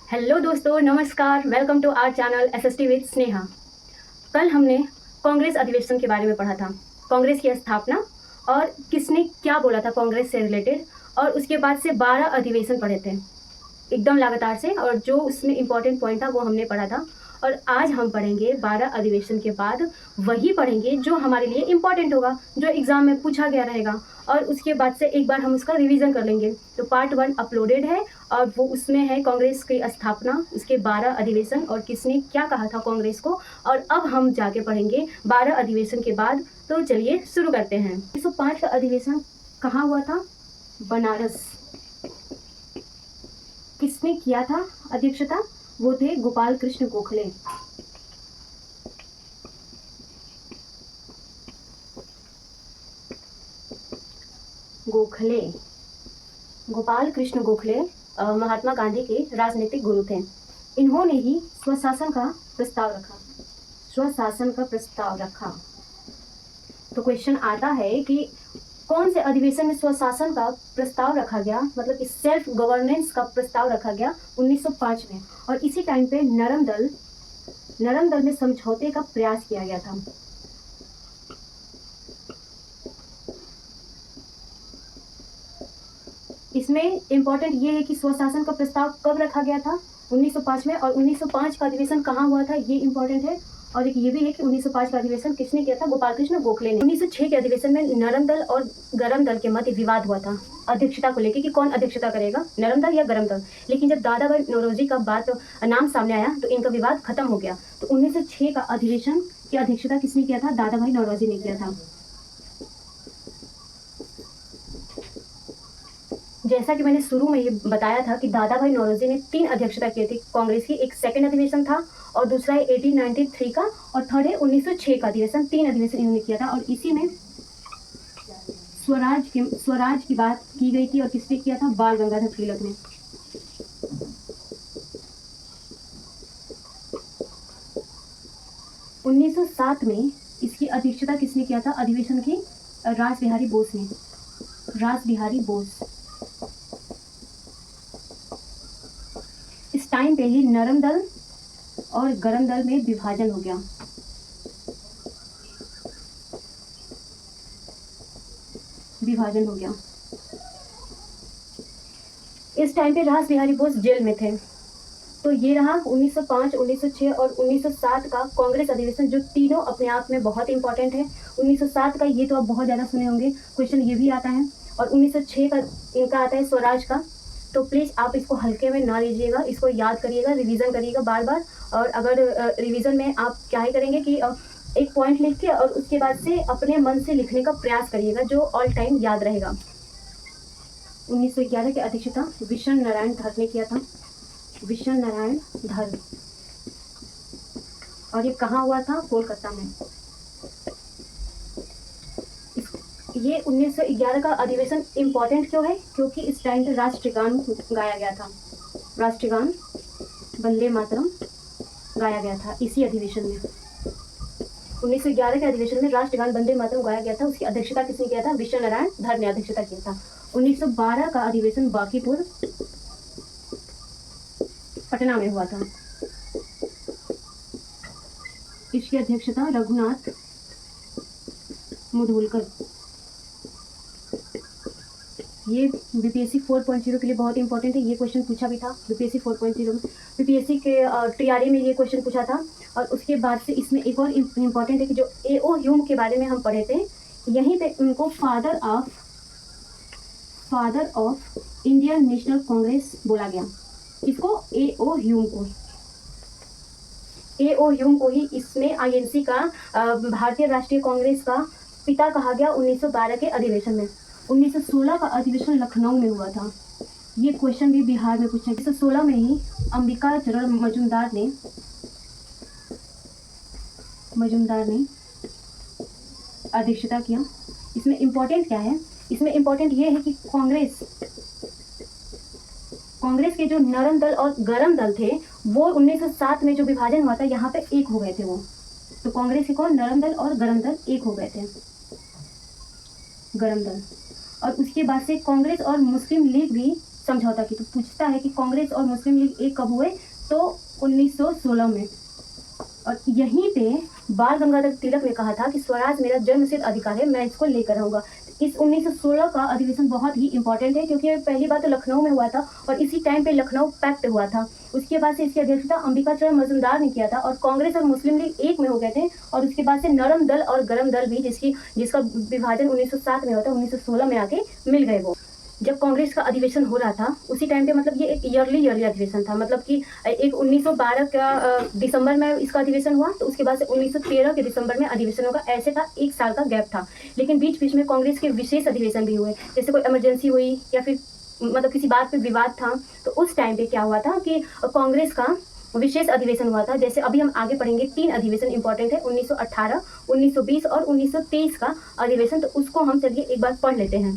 Hello दोस्तों, नमस्कार। Welcome to our channel SST with Sneha. कल हमने कांग्रेस अधिवेशन के बारे में पढ़ा था, कांग्रेस की स्थापना और किसने क्या बोला था कांग्रेस से रिलेटेड, और उसके बाद से 12 अधिवेशन पढ़े थे एकदम लगातार से, और जो उसमें इम्पोर्टेंट पॉइंट था वो हमने पढ़ा था। और आज हम पढ़ेंगे 12 अधिवेशन के बाद वही पढ़ेंगे जो हमारे लिए इम्पोर्टेंट होगा, जो एग्ज़ाम में पूछा गया रहेगा, और उसके बाद से एक बार हम उसका रिवीजन कर लेंगे। तो पार्ट 1 अपलोडेड है और वो उसमें है कांग्रेस की स्थापना, उसके 12 अधिवेशन और किसने क्या कहा था कांग्रेस को। और अब हम जाके पढ़ेंगे 12 अधिवेशन के बाद। तो चलिए शुरू करते हैं। 1905 का अधिवेशन कहाँ हुआ था? बनारस। किसने किया था अध्यक्षता? वो थे गोपाल कृष्ण गोखले। गोखले, गोपाल कृष्ण गोखले महात्मा गांधी के राजनीतिक गुरु थे। इन्होंने ही स्वशासन का प्रस्ताव रखा, स्वशासन का प्रस्ताव रखा। तो क्वेश्चन आता है कि कौन से अधिवेशन में स्वशासन का प्रस्ताव रखा गया, मतलब इस सेल्फ गवर्नेंस का प्रस्ताव रखा गया 1905 में। और इसी टाइम पे नरम दल में समझौते का प्रयास किया गया था। इसमें इम्पोर्टेंट ये है कि स्वशासन का प्रस्ताव कब रखा गया था? 1905 में। और 1905 का अधिवेशन कहाँ हुआ था, ये इम्पोर्टेंट है। और एक ये भी है कि 1905 का अधिवेशन किसने किया था? गोपाल कृष्ण गोखले ने। 1906 के अधिवेशन में नरम दल और गरम दल के मध्य विवाद हुआ था अध्यक्षता को लेकर कि कौन अध्यक्षता करेगा, नरम दल या गरम दल। लेकिन जब दादा भाई नौरोजी का नाम सामने आया तो इनका विवाद खत्म हो गया। तो 1906 का अधिवेशन की अध्यक्षता किसने किया था? दादा भाई नौरोजी ने किया था। जैसा कि मैंने शुरू में ये बताया था कि दादा भाई नौरोजी ने 3 अध्यक्षता की थी कांग्रेस की। एक सेकंड अधिवेशन था और दूसरा है 1893 का, और थर्ड है 1906 का अधिवेशन। 3 अधिवेशन इन्होंने किया था। और इसी में स्वराज की बात की गई थी। और किसने किया था? बाल गंगाधर तिलक ने। उन्नीस सौ 7 में इसकी अध्यक्षता किसने किया था अधिवेशन की? रास बिहारी बोस ने। रास बिहारी बोस। इस टाइम पे ही नरम दल और गरम दल में विभाजन हो गया। विभाजन हो गया। इस टाइम पे रास बिहारी बोस जेल में थे। तो ये रहा 1905, 1906 और 1907 का कांग्रेस अधिवेशन, जो तीनों अपने आप में बहुत इंपॉर्टेंट है। 1907 का ये तो आप बहुत ज़्यादा सुने होंगे, क्वेश्चन ये भी आता है। और 1906 का इनका आता है स्वराज का। तो प्लीज़ आप इसको हल्के में ना लीजिएगा, इसको याद करिएगा, रिवीजन करिएगा बार बार। और अगर रिवीजन में आप क्या ही करेंगे कि एक पॉइंट लिख के और उसके बाद से अपने मन से लिखने का प्रयास करिएगा, जो ऑल टाइम याद रहेगा। 1911 की अध्यक्षता विष्णु नारायण धर ने किया था। विष्णु नारायण धर। और ये कहाँ हुआ था? कोलकाता में। ये 1911 का अधिवेशन इम्पोर्टेंट क्यों है? क्योंकि इस टाइम पे राष्ट्रगान गाया गया था। राष्ट्रगान वंदे मातरम गाया गया था इसी अधिवेशन में। 1911 के अधिवेशन में राष्ट्रगान वंदे मातरम गाया गया था। उसकी अध्यक्षता किसने किया था? विष्णु नारायण धर ने अध्यक्षता किया था। 1912 का अधिवेशन बांकीपुर पटना में हुआ था। इसकी अध्यक्षता रघुनाथ मुधोलकर। ये बीपीएससी 4.0 के लिए बहुत इंपॉर्टेंट है। ये क्वेश्चन पूछा भी था बीपीएससी 4.0 में। बीपीएससी के टीआरई में ये क्वेश्चन पूछा था। और उसके बाद से इसमें एक और इम्पॉर्टेंट है कि जो एओ ह्यूम के बारे में हम पढ़े थे, यहीं पे उनको father of Indian national Congress बोला गया। इसको एओ ह्यूम को ही इसमें आईएनसी का भारतीय राष्ट्रीय कांग्रेस का पिता कहा गया 1912 के अधिवेशन में। 1916 का अधिवेशन लखनऊ में हुआ था। ये क्वेश्चन भी बिहार में पूछा। 1916 में ही अंबिका चरण मजूमदार ने अध्यक्षता किया। इसमें इम्पोर्टेंट क्या है? इसमें इम्पोर्टेंट ये है कि कांग्रेस के जो नरम दल और गरम दल थे, वो 1907 में जो विभाजन हुआ था यहाँ पे एक हो गए थे वो। तो कांग्रेस के कौन? नरम दल और गरम दल एक हो गए थे। गरम दल। और उसके बाद से कांग्रेस और मुस्लिम लीग भी समझौता की। तो पूछता है कि कांग्रेस और मुस्लिम लीग एक कब हुए, तो 1916 में। और यहीं पे बाल गंगाधर तिलक ने कहा था कि स्वराज मेरा जन्मसिद्ध अधिकार है, मैं इसको लेकर रहूंगा। इस 1916 का अधिवेशन बहुत ही इंपॉर्टेंट है, क्योंकि पहली बात तो लखनऊ में हुआ था और इसी टाइम पे लखनऊ पैक्ट हुआ था। उसके बाद से इसकी अध्यक्षता अंबिकाचरण मजूमदार ने किया था और कांग्रेस और मुस्लिम लीग एक में हो गए थे। और उसके बाद से नरम दल और गरम दल भी, जिसका विभाजन 1907 में होता है, 1916 में आके मिल गए। वो जब कांग्रेस का अधिवेशन हो रहा था उसी टाइम पे, मतलब ये एक ईयरली अधिवेशन था, मतलब कि एक 1912 का दिसंबर में इसका अधिवेशन हुआ, तो उसके बाद से 1913 के दिसंबर में अधिवेशन होगा। ऐसे था, 1 साल का गैप था। लेकिन बीच बीच में कांग्रेस के विशेष अधिवेशन भी हुए, जैसे कोई इमरजेंसी हुई या फिर मतलब किसी बात पे विवाद था, तो उस टाइम पे क्या हुआ था कि कांग्रेस का विशेष अधिवेशन हुआ था। जैसे अभी हम आगे पढ़ेंगे, 3 अधिवेशन इंपॉर्टेंट है, 1918, 1920 और 1923 का अधिवेशन। तो उसको हम चलिए एक बार पढ़ लेते हैं।